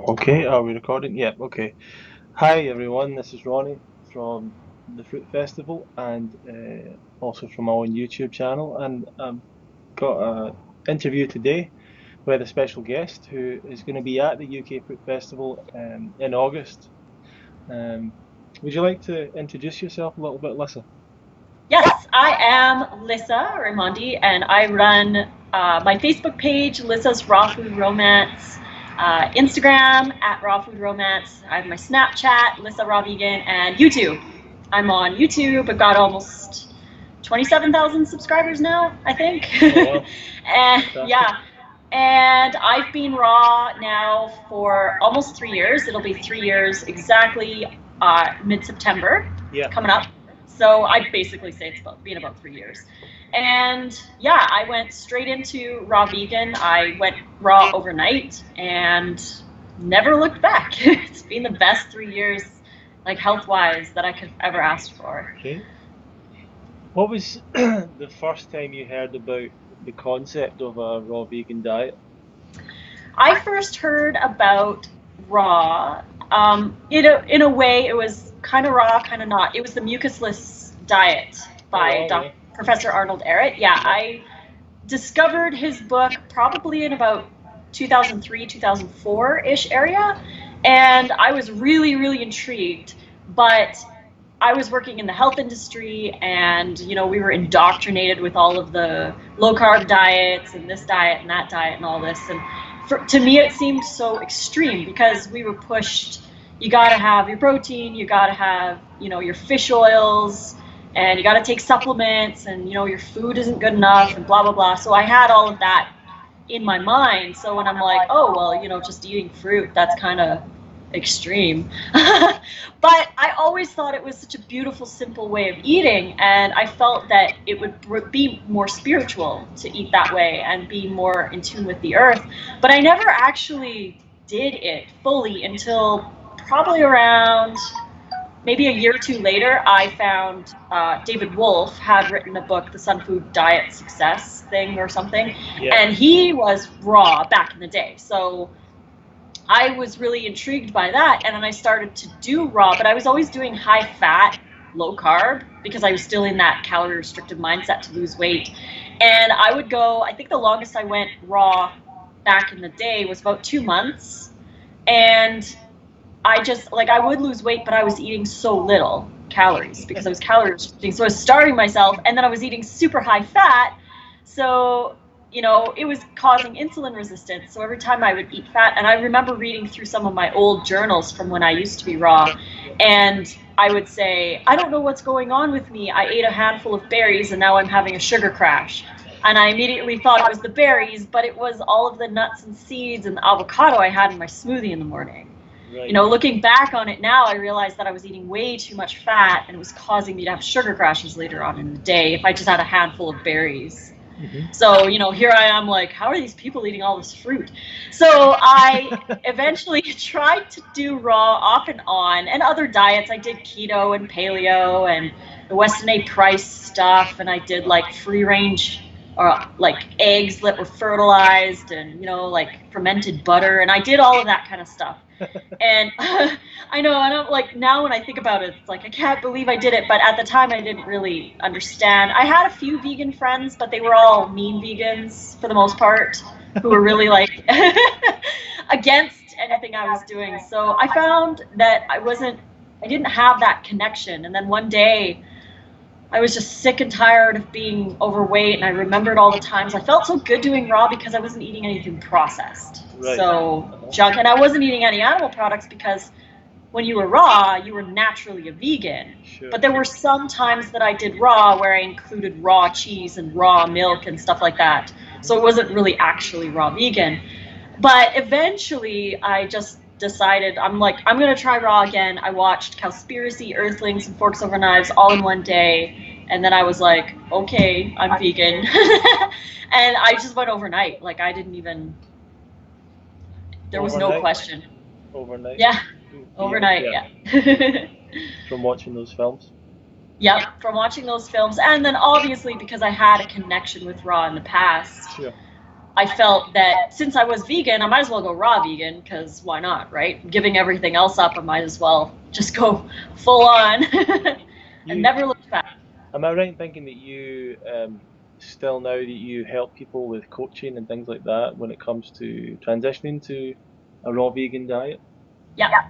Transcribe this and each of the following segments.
Okay, are we recording? Yep, okay. Hi everyone, this is Ronnie from the Fruit Festival and also from my own YouTube channel. And I've got an interview today with a special guest who is going to be at the UK Fruit Festival in August. Um, would you like to introduce yourself a little bit, Lissa? Yes, I am Lissa Raimondi, and I run my Facebook page, Lissa's Raw Food Romance, Instagram at Raw Food Romance. I have my Snapchat, Lissa Raw Vegan, and YouTube. I'm on YouTube. I've got almost 27,000 subscribers now, I think. Oh wow, And fantastic. yeah, and I've been raw now for almost 3 years. It'll be 3 years exactly mid-September Yeah, coming up. So I basically say it's been about 3 years. And yeah, I went straight into raw vegan. I went raw overnight and never looked back. It's been the best 3 years, like health wise, that I could have ever asked for. okay. What was the first time you heard about the concept of a raw vegan diet? I first heard about raw. In a way, it was kind of raw, kind of not. It was the mucusless diet Oh by wow, yeah, Professor Arnold Ehret. Yeah, yeah. I discovered his book probably in about 2003, 2004-ish area, and I was really, really intrigued. But I was working in the health industry, and we were indoctrinated with all of the low carb diets and this diet and that diet and all this. And to me, it seemed so extreme because we were pushed. You got to have your protein, you got to have your fish oils, and you got to take supplements, and your food isn't good enough, and blah blah blah. So I had all of that in my mind. So when I'm like, oh well, just eating fruit, that's kind of extreme. But I always thought it was such a beautiful, simple way of eating, and I felt that it would be more spiritual to eat that way and be more in tune with the earth. But I never actually did it fully until probably around maybe a year or two later. I found David Wolfe had written a book, The Sun Food Diet Success thing or something, Yeah. and he was raw back in the day. So I was really intrigued by that, and then I started to do raw, but I was always doing high fat, low carb because I was still in that calorie restricted mindset to lose weight. And I would go, I think the longest I went raw back in the day was about 2 months. And I just, like, I would lose weight, but I was eating so little calories because I was calorie restricting. So I was starving myself, and then I was eating super high fat. So, it was causing insulin resistance. So every time I would eat fat, and I remember reading through some of my old journals from when I used to be raw, and I would say, I don't know what's going on with me. I ate a handful of berries, and now I'm having a sugar crash. And I immediately thought it was the berries, but it was all of the nuts and seeds and the avocado I had in my smoothie in the morning. Right. Looking back on it now, I realized that I was eating way too much fat, and it was causing me to have sugar crashes later on in the day if I just had a handful of berries. Hmm. So, here I am like, how are these people eating all this fruit? So I eventually tried to do raw off and on, and other diets. I did keto and paleo and the Weston A. Price stuff, and I did like free range or like eggs that were fertilized, and like fermented butter, and I did all of that kind of stuff. And I know, I don't, like, now when I think about it, it's like I can't believe I did it, but at the time I didn't really understand. I had a few vegan friends, but they were all mean vegans for the most part, who were really like against anything I was doing. So I found that I didn't have that connection. And then one day I was just sick and tired of being overweight, and I remembered all the times I felt so good doing raw because I wasn't eating anything processed. Right. So Uh-huh. junk, and I wasn't eating any animal products because when you were raw, you were naturally a vegan. Sure. But there were some times that I did raw where I included raw cheese and raw milk and stuff like that. Hmm. So it wasn't really actually raw vegan. But eventually I just decided, I'm like, I'm going to try raw again. I watched Cowspiracy, Earthlings, and Forks Over Knives all in one day. And then I was like, okay, I'm vegan. And I just went overnight. Like, I didn't even, there was no Overnight. question. Overnight. Yeah, Yeah. overnight, Yeah. yeah. From watching those films. Yep, from watching those films. And then obviously because I had a connection with raw in the past, Sure. I felt that since I was vegan, I might as well go raw vegan, because why not, right? Giving everything else up, I might as well just go full on and You, never look back. am I right in thinking that you still now that you help people with coaching and things like that when it comes to transitioning to a raw vegan diet? Yeah.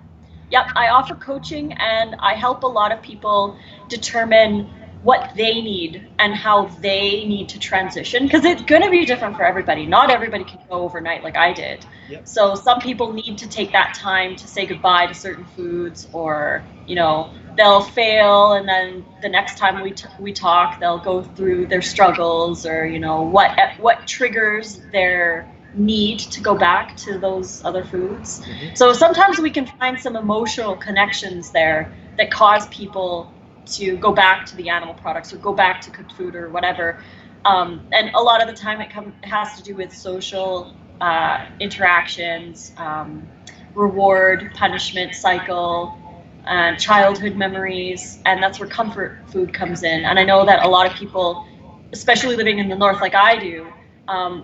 Yep, I offer coaching and I help a lot of people determine what they need and how they need to transition, because it's going to be different for everybody. Not everybody can go overnight like I did. Yep. So some people need to take that time to say goodbye to certain foods, or, they'll fail, and then the next time we talk, they'll go through their struggles, or, what triggers their need to go back to those other foods. So sometimes we can find some emotional connections there that cause people to go back to the animal products or go back to cooked food or whatever. And a lot of the time it has to do with social interactions, reward, punishment cycle, childhood memories, and that's where comfort food comes in. And I know that a lot of people, especially living in the north like I do,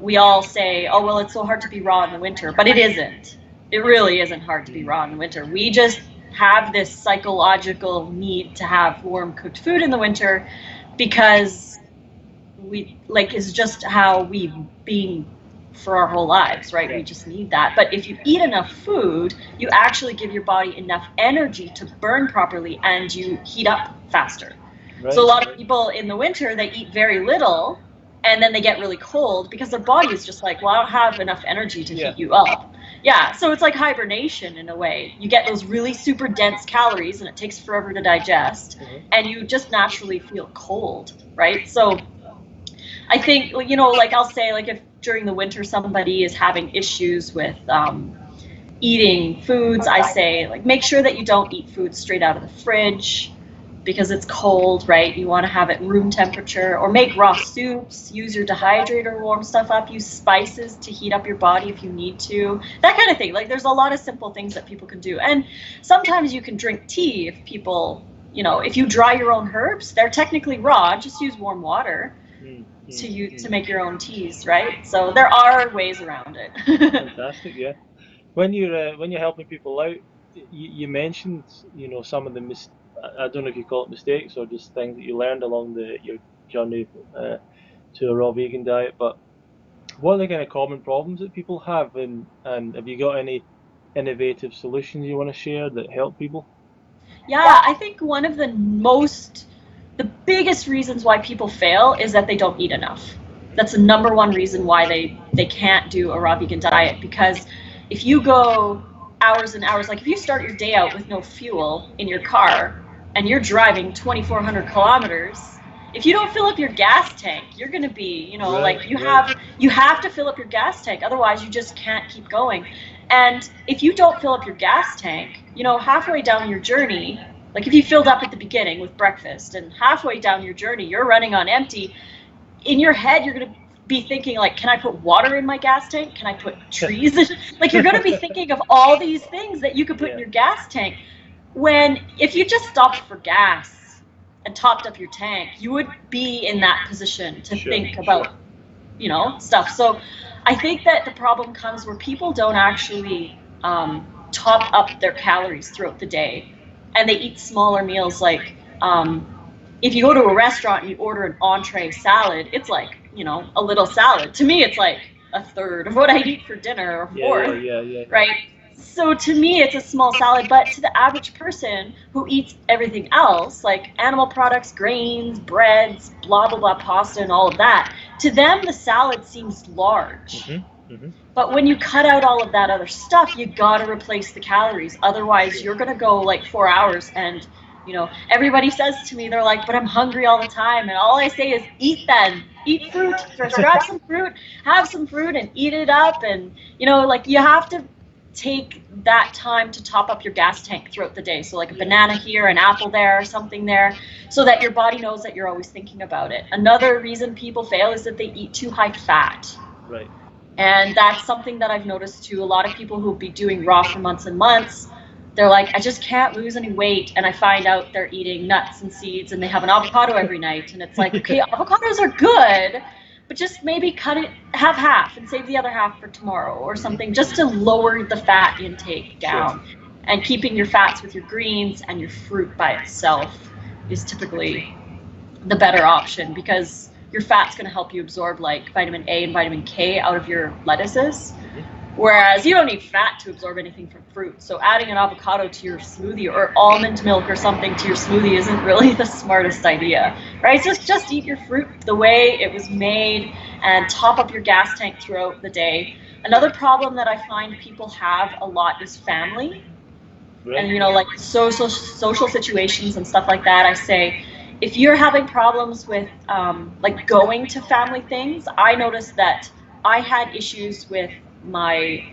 we all say, oh, well, it's so hard to be raw in the winter, but it isn't. It really isn't hard to be raw in the winter. We just have this psychological need to have warm cooked food in the winter because it's just how we've been for our whole lives, right? We just need that. But if you eat enough food, you actually give your body enough energy to burn properly and you heat up faster. Right. So a lot of people in the winter, they eat very little and then they get really cold because their body is just like, well, I don't have enough energy to heat you up. Yeah, so it's like hibernation in a way. You get those really super dense calories and it takes forever to digest, and you just naturally feel cold, right? So I think, like I'll say, like if during the winter somebody is having issues with eating foods, I say, like, make sure that you don't eat food straight out of the fridge because it's cold, right? You want to have it room temperature, or make raw soups, use your dehydrator, warm stuff up, use spices to heat up your body if you need to, that kind of thing. Like there's a lot of simple things that people can do. And sometimes you can drink tea if people, if you dry your own herbs, they're technically raw, just use warm water to make your own teas, right? So there are ways around it. Fantastic, yeah. When you're helping people out, you mentioned, some of the I don't know if you call it mistakes or just things that you learned along your journey to a raw vegan diet, but what are the kind of common problems that people have, and have you got any innovative solutions you want to share that help people? Yeah, I think one of the biggest reasons why people fail is that they don't eat enough. That's the number one reason why they can't do a raw vegan diet, because if you go hours and hours, like if you start your day out with no fuel in your car and you're driving 2,400 kilometers, if you don't fill up your gas tank, you're going to be, you have to fill up your gas tank. Otherwise, you just can't keep going. And if you don't fill up your gas tank, halfway down your journey, like if you filled up at the beginning with breakfast and halfway down your journey, you're running on empty, in your head, you're going to be thinking like, can I put water in my gas tank? Can I put trees in? Like you're going to be thinking of all these things that you could put in your gas tank. When if you just stopped for gas and topped up your tank, you would be in that position to think about, stuff. So I think that the problem comes where people don't actually top up their calories throughout the day, and they eat smaller meals. Like if you go to a restaurant and you order an entree salad, it's like, a little salad. To me, it's like a third of what I'd eat for dinner, or fourth, right? So to me, it's a small salad, but to the average person who eats everything else, like animal products, grains, breads, blah, blah, blah, pasta and all of that, to them, the salad seems large. But when you cut out all of that other stuff, you got to replace the calories. Otherwise, you're going to go like 4 hours and, everybody says to me, they're like, but I'm hungry all the time. And all I say is eat then. Eat fruit. Grab some fruit, have some fruit and eat it up. And, you have to take that time to top up your gas tank throughout the day. So like a banana here, an apple there, something there, so that your body knows that you're always thinking about it. Another reason people fail is that they eat too high fat. Right. And that's something that I've noticed too. A lot of people who'll be doing raw for months and months, they're like, I just can't lose any weight. And I find out they're eating nuts and seeds and they have an avocado every night. And it's like, okay, avocados are good, but just maybe cut it half and save the other half for tomorrow or something, just to lower the fat intake down. Sure. And keeping your fats with your greens and your fruit by itself is typically the better option, because your fat's going to help you absorb like vitamin A and vitamin K out of your lettuces. Whereas you don't need fat to absorb anything from fruit. So adding an avocado to your smoothie or almond milk or something to your smoothie isn't really the smartest idea, right? Just eat your fruit the way it was made and top up your gas tank throughout the day. Another problem that I find people have a lot is family. Right. And, like social situations and stuff like that. I say, if you're having problems with like going to family things, I noticed that I had issues with my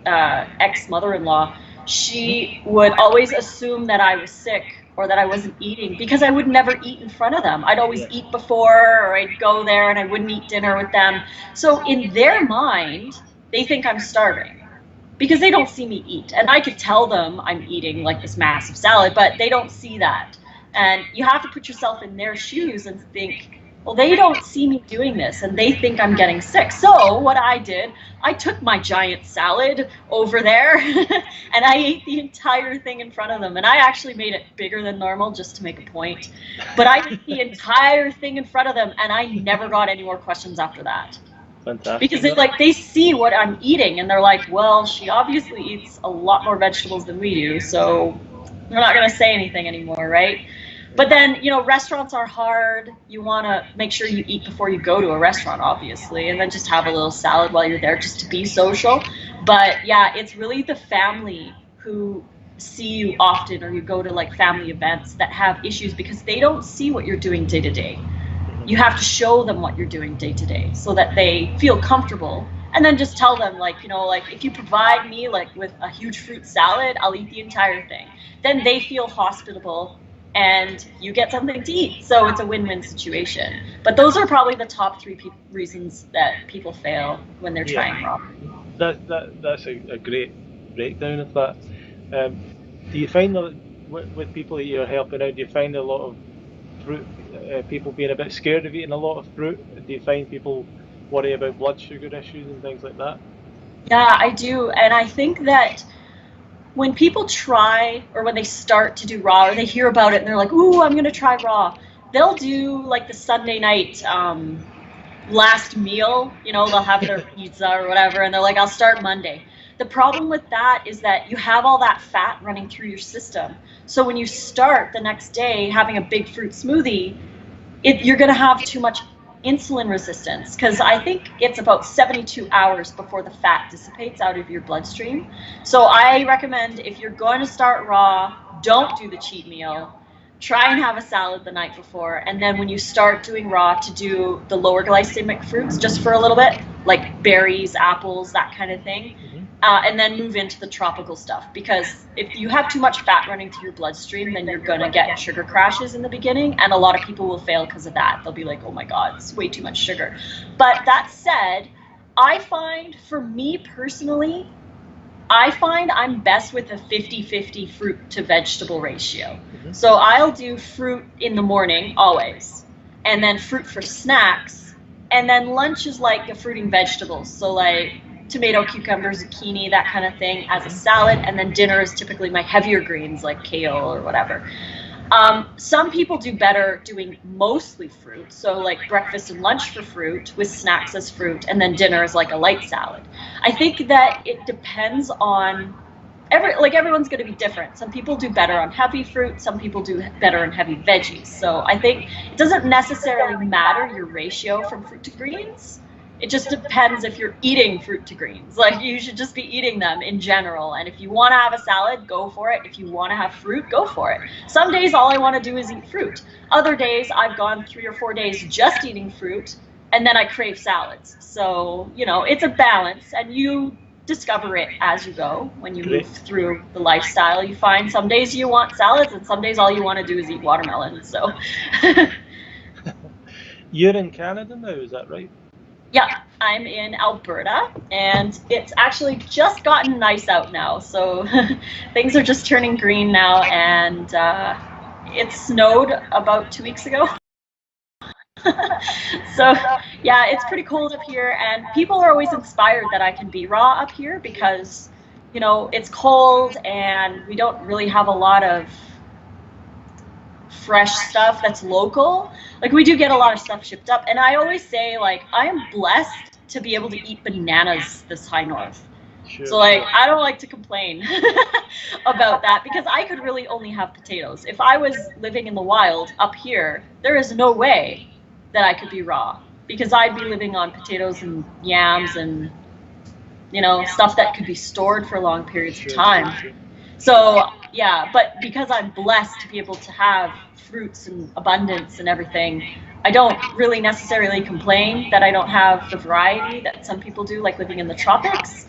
ex-mother-in-law. She would always assume that I was sick or that I wasn't eating because I would never eat in front of them. I'd always eat before, or I'd go there and I wouldn't eat dinner with them. So in their mind, they think I'm starving because they don't see me eat. And I could tell them I'm eating like this massive salad, but they don't see that. And you have to put yourself in their shoes and think, well, they don't see me doing this and they think I'm getting sick. So what I did, I took my giant salad over there and I ate the entire thing in front of them. And I actually made it bigger than normal just to make a point. But I ate the entire thing in front of them and I never got any more questions after that. Fantastic. Because it's like they see what I'm eating and they're like, well, she obviously eats a lot more vegetables than we do, so we're not going to say anything anymore, right? But then, restaurants are hard. You want to make sure you eat before you go to a restaurant, obviously, and then just have a little salad while you're there just to be social. But yeah, it's really the family who see you often, or you go to like family events, that have issues because they don't see what you're doing day to day. You have to show them what you're doing day to day so that they feel comfortable. And then just tell them, like, if you provide me like with a huge fruit salad, I'll eat the entire thing. Then they feel hospitable and you get something to eat. So it's a win-win situation. But those are probably the top three reasons that people fail when they're trying raw. That's a great breakdown of that. Do you find that with people that you're helping out, do you find a lot of fruit, people being a bit scared of eating a lot of fruit? Do you find people worry about blood sugar issues and things like that? Yeah, I do. And I think that when people try, or when they start to do raw, or they hear about it and they're like, ooh, I'm going to try raw, they'll do like the Sunday night last meal, they'll have their pizza or whatever, and they're like, I'll start Monday. The problem with that is that you have all that fat running through your system. So when you start the next day having a big fruit smoothie, you're going to have too much insulin resistance, because I think it's about 72 hours before the fat dissipates out of your bloodstream. So I recommend, if you're going to start raw, don't do the cheat meal. Try and have a salad the night before, and then when you start doing raw, to do the lower glycemic fruits just for a little bit, like berries, apples, that kind of thing. And then move into the tropical stuff, because if you have too much fat running through your bloodstream, then you're going to get sugar crashes in the beginning, and a lot of people will fail because of that. They'll be like, oh my god, it's way too much sugar. But that said, I find, for me personally, I'm best with a 50-50 fruit to vegetable ratio. So I'll do fruit in the morning always, and then fruit for snacks, and then lunch is like a fruiting vegetables, so like tomato, cucumber, zucchini, that kind of thing as a salad, and then dinner is typically my heavier greens like kale or whatever. Some people do better doing mostly fruit, so like breakfast and lunch for fruit with snacks as fruit, and then dinner is like a light salad. I think that it depends on everyone's going to be different. Some people do better on heavy fruit, some people do better on heavy veggies. So I think it doesn't necessarily matter your ratio from fruit to greens. It just depends if you're eating fruit to greens. Like, you should just be eating them in general. And if you want to have a salad, go for it. If you want to have fruit, go for it. Some days all I want to do is eat fruit. Other days I've gone 3 or 4 days just eating fruit, and then I crave salads. So, it's a balance, and you discover it as you go. When you move through the lifestyle, you find some days you want salads, and some days all you want to do is eat watermelon. So You're in Canada now, is that right? Yeah, I'm in Alberta, and it's actually just gotten nice out now, so things are just turning green now, and it snowed about 2 weeks ago. So yeah, it's pretty cold up here, and people are always inspired that I can be raw up here because, it's cold and we don't really have a lot of fresh stuff that's local. Like we do get a lot of stuff shipped up, and I always say like I am blessed to be able to eat bananas this high north. Sure, So like sure. I don't like to complain about that because I could really only have potatoes. If I was living in the wild up here, there is no way that I could be raw because I'd be living on potatoes and yams and stuff that could be stored for long periods of Sure, time. sure, sure. So yeah, but because I'm blessed to be able to have fruits and abundance and everything, I don't really necessarily complain that I don't have the variety that some people do, like living in the tropics.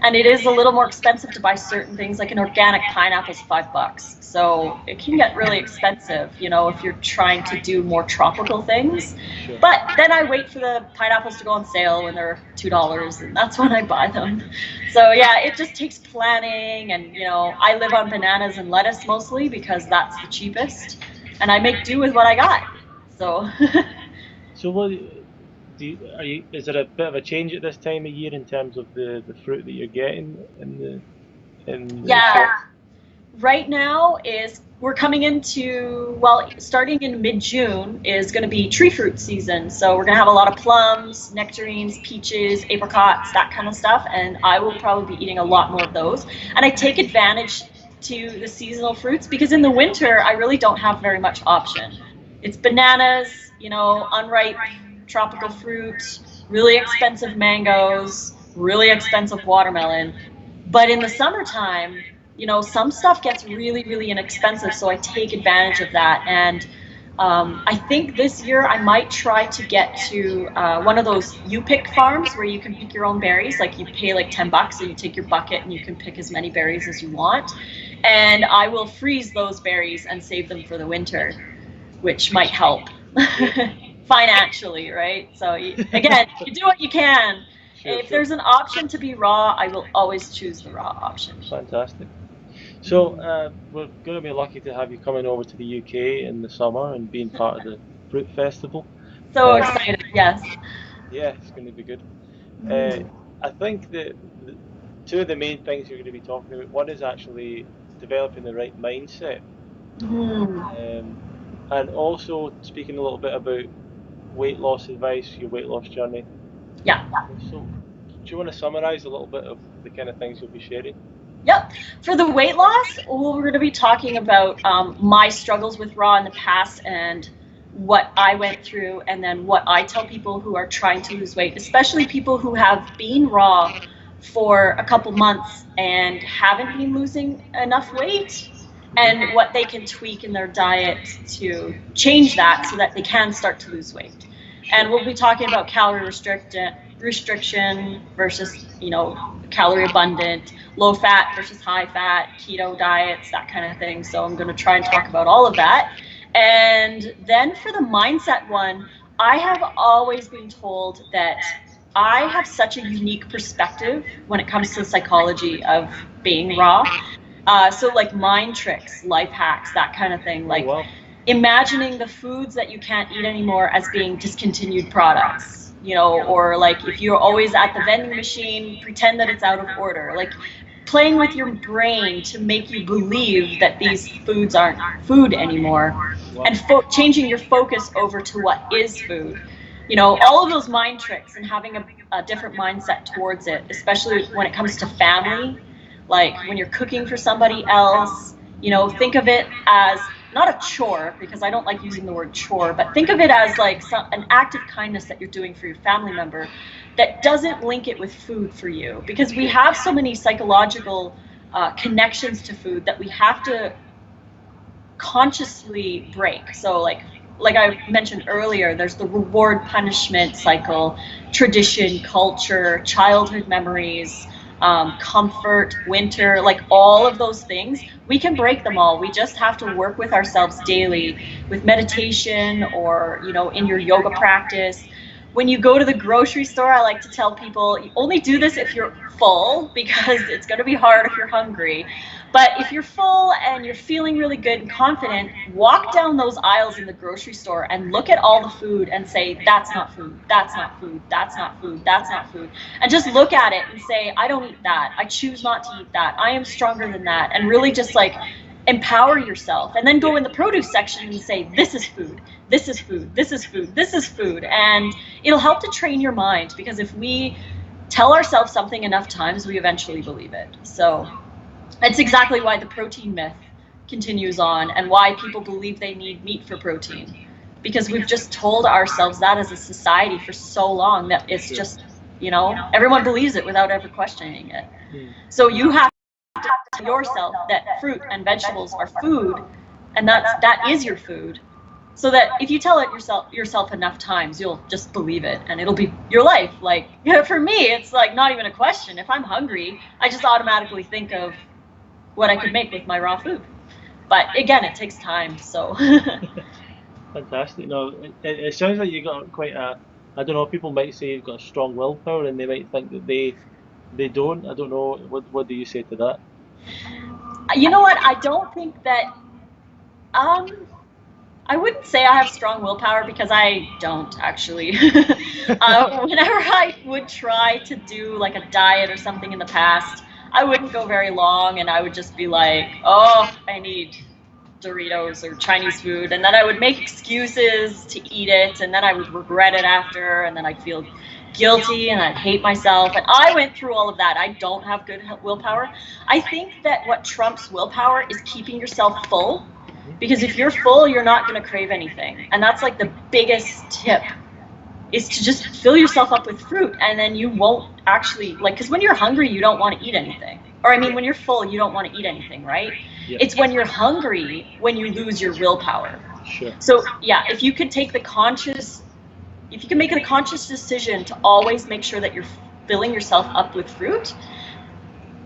And it is a little more expensive to buy certain things, like an organic pineapple is $5. So it can get really expensive, if you're trying to do more tropical things. Sure. But then I wait for the pineapples to go on sale when they're $2, and that's when I buy them. So yeah, it just takes planning, and I live on bananas and lettuce mostly because that's the cheapest, and I make do with what I got. So So what is there a bit of a change at this time of year in terms of the fruit that you're getting in the yeah, shop? right now is we're coming into, well, starting in mid-June is going to be tree fruit season. So we're going to have a lot of plums, nectarines, peaches, apricots, that kind of stuff, and I will probably be eating a lot more of those. And I take advantage to the seasonal fruits because in the winter I really don't have very much option. It's bananas, unripe tropical fruit, really expensive mangoes, really expensive watermelon. But in the summertime, some stuff gets really, really inexpensive, so I take advantage of that. And I think this year I might try to get to one of those you pick farms where you can pick your own berries. Like you pay like $10 and you take your bucket and you can pick as many berries as you want. And I will freeze those berries and save them for the winter, which might help financially, right? So again, you do what you can. Sure, If sure. there's an option to be raw, I will always choose the raw option. Fantastic. So we're going to be lucky to have you coming over to the UK in the summer and being part of the fruit festival. So Uh, excited, yes. yeah, it's going to be good. Uh, Mm. I think that two of the main things you're going to be talking about, one is actually developing the right mindset, Mm. um, and also speaking a little bit about weight loss advice, your weight loss journey. Yeah. So, do you want to summarize a little bit of the kind of things you'll be sharing? Yep. For the weight loss, we're going to be talking about my struggles with raw in the past and what I went through, and then what I tell people who are trying to lose weight, especially people who have been raw for a couple months and haven't been losing enough weight, Hmm. and what they can tweak in their diet to change that so that they can start to lose weight. Sure. And we'll be talking about restriction versus, calorie abundant, low fat versus high fat, keto diets, that kind of thing. So I'm going to try and talk about all of that. And then for the mindset one, I have always been told that I have such a unique perspective when it comes to the psychology of being raw. So like mind tricks, life hacks, that kind of thing. Oh Like wow. imagining the foods that you can't eat anymore as being discontinued products, or like if you're always at the vending machine, pretend that it's out of order. Like playing with your brain to make you believe that these foods aren't food anymore, Wow. and changing your focus over to what is food. All of those mind tricks and having a different mindset towards it, especially when it comes to family. Like when you're cooking for somebody else, think of it as not a chore, because I don't like using the word chore, but think of it as like an act of kindness that you're doing for your family member that doesn't link it with food for you, because we have so many psychological connections to food that we have to consciously break. So like I mentioned earlier, there's the reward punishment cycle, tradition, culture, childhood memories, comfort, winter, like all of those things. We can break them all. We just have to work with ourselves daily with meditation, or in your yoga practice. When you go to the grocery store, I like to tell people, you only do this if you're full, because it's going to be hard if you're hungry. But if you're full and you're feeling really good and confident, walk down those aisles in the grocery store and look at all the food and say, that's not food, that's not food, that's not food, that's not food. And just look at it and say, I don't eat that. I choose not to eat that. I am stronger than that. And really just like empower yourself. And then go in the produce section and say, this is food, this is food, this is food, this is food. And it'll help to train your mind, because if we tell ourselves something enough times, we eventually believe it. So that's exactly why the protein myth continues on, and why people believe they need meat for protein, because we've just told ourselves that as a society for so long that it's just, you know, everyone believes it without ever questioning it. So you have to tell yourself that fruit and vegetables are food, and that is your food, so that if you tell it yourself enough times, you'll just believe it, and it'll be your life. Like, for me, it's like not even a question. If I'm hungry, I just automatically think of what I could make with my raw food. But again, it takes time. So Fantastic. No, it sounds like you got quite a, I don't know, people might say you've got a strong willpower, and they might think that they don't. I don't know. What do you say to that? you know what? I don't think that. I wouldn't say I have strong willpower, because I don't actually. Whenever I would try to do like a diet or something in the past, I wouldn't go very long, and I would just be like, oh, I need Doritos or Chinese food, and then I would make excuses to eat it, and then I would regret it after, and then I'd feel guilty and I'd hate myself. And I went through all of that. I don't have good willpower. I think that what trumps willpower is keeping yourself full, because if you're full, you're not going to crave anything. And that's like the biggest tip, is to just fill yourself up with fruit, and then you won't actually, like, because when you're hungry, you don't want to eat anything. Or I mean, when you're full, you don't want to eat anything, right? Yep. It's when you're hungry when you lose your willpower. Sure. So yeah, if you can make a conscious decision to always make sure that you're filling yourself up with fruit,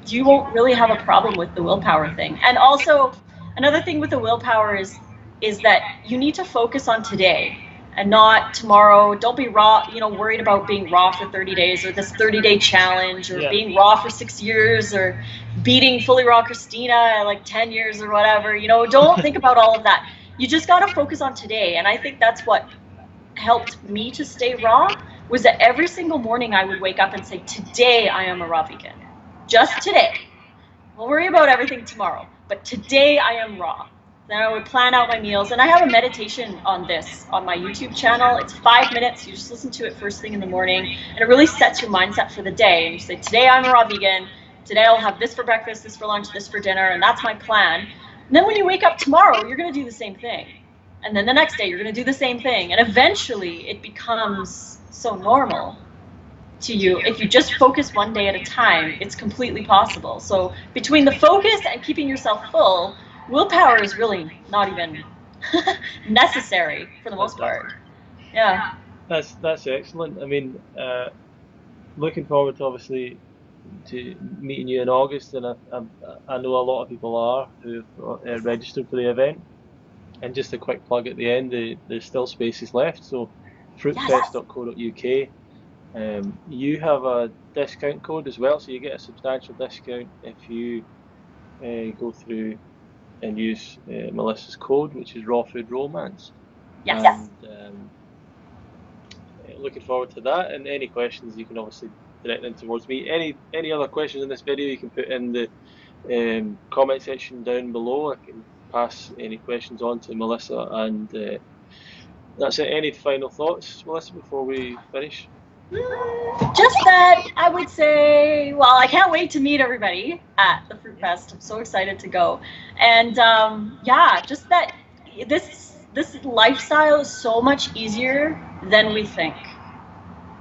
you won't really have a problem with the willpower thing. And also, another thing with the willpower is that you need to focus on today and not tomorrow. Don't be worried about being raw for 30 days or this 30-day challenge, or being raw for 6 years, or beating fully raw Christina like 10 years or whatever. Don't think about all of that. You just got to focus on today. And I think that's what helped me to stay raw, was that every single morning I would wake up and say, today I am a raw vegan. Just today. We'll worry about everything tomorrow, but today I am raw. Then I would plan out my meals, and I have a meditation on this on my YouTube channel. It's 5 minutes. You just listen to it first thing in the morning, and it really sets your mindset for the day. And you say, today I'm a raw vegan. Today I'll have this for breakfast, this for lunch, this for dinner, and that's my plan. And then when you wake up tomorrow, you're going to do the same thing. And then the next day, you're going to do the same thing. And eventually, it becomes so normal to you. If you just focus one day at a time, it's completely possible. So between the focus and keeping yourself full, willpower is really not even necessary for the most part. Yeah. That's excellent. I mean, looking forward to obviously to meeting you in August, and I know a lot of people are who've registered for the event. And just a quick plug at the end, there's still spaces left. So fruitfest.co.uk. You have a discount code as well, so you get a substantial discount if you go through and use Melissa's code, which is Raw Food Romance. Yes. And looking forward to that. And any questions, you can obviously direct them towards me. Any other questions in this video, you can put in the comment section down below. I can pass any questions on to Melissa, and that's it. Any final thoughts, Melissa, before we finish? Just that I would say, well, I can't wait to meet everybody at the Fruit Fest. I'm so excited to go. And yeah, just that this lifestyle is so much easier than we think.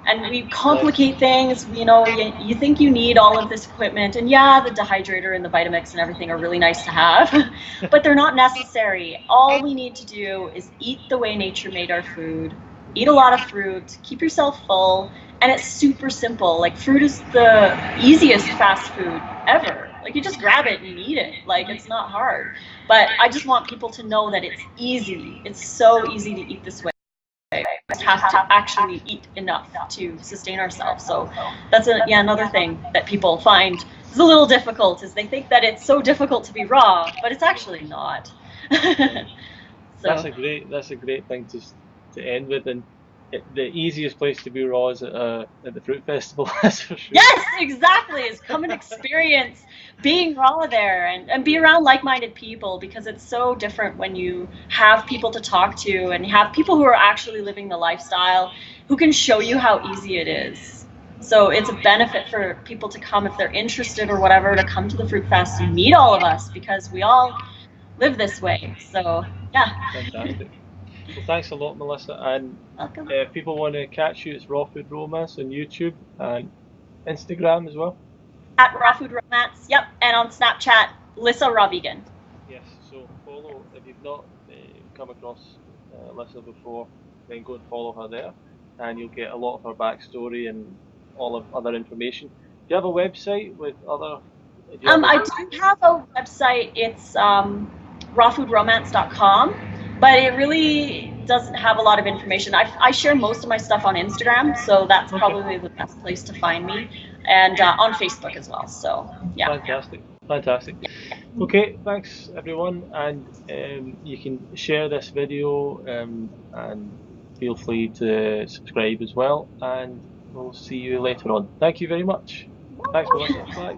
And we complicate things. You think you need all of this equipment, and yeah, the dehydrator and the Vitamix and everything are really nice to have, but they're not necessary. All we need to do is eat the way nature made our food, eat a lot of fruit, keep yourself full, and it's super simple. Like, fruit is the easiest fast food ever. Like, you just grab it and you eat it. Like, it's not hard. But I just want people to know that it's easy. It's so easy to eat this way. have to actually eat enough to sustain ourselves. So that's another thing that people find is a little difficult, is they think that it's so difficult to be raw, but it's actually not. That's So a great thing to end with, and the easiest place to be raw is at the fruit festival. That's for sure. yes, exactly, is come and experience being raw there, and be around like-minded people, because it's so different when you have people to talk to and you have people who are actually living the lifestyle, who can show you how easy it is. So it's a benefit for people to come, if they're interested or whatever, to come to the Fruit Fest and meet all of us, because we all live this way. So yeah. Fantastic. Well, thanks a lot, Melissa. And Welcome. if people want to catch you, it's Raw Food Romance on YouTube and Instagram as well. At Raw Food Romance, yep, and on Snapchat, Lissa Raw Vegan. Yes, so follow, if you've not come across Lissa before, then go and follow her there, and you'll get a lot of her backstory and all of other information. Do you have a website with other? Do you have I do have a website. It's rawfoodromance.com, but it really doesn't have a lot of information. I share most of my stuff on Instagram, so that's probably the best place to find me, and on Facebook as well. So yeah. Fantastic, fantastic. Okay, thanks everyone, and you can share this video and feel free to subscribe as well, and we'll see you later on. Thank you very much. Thanks, Melissa. Bye.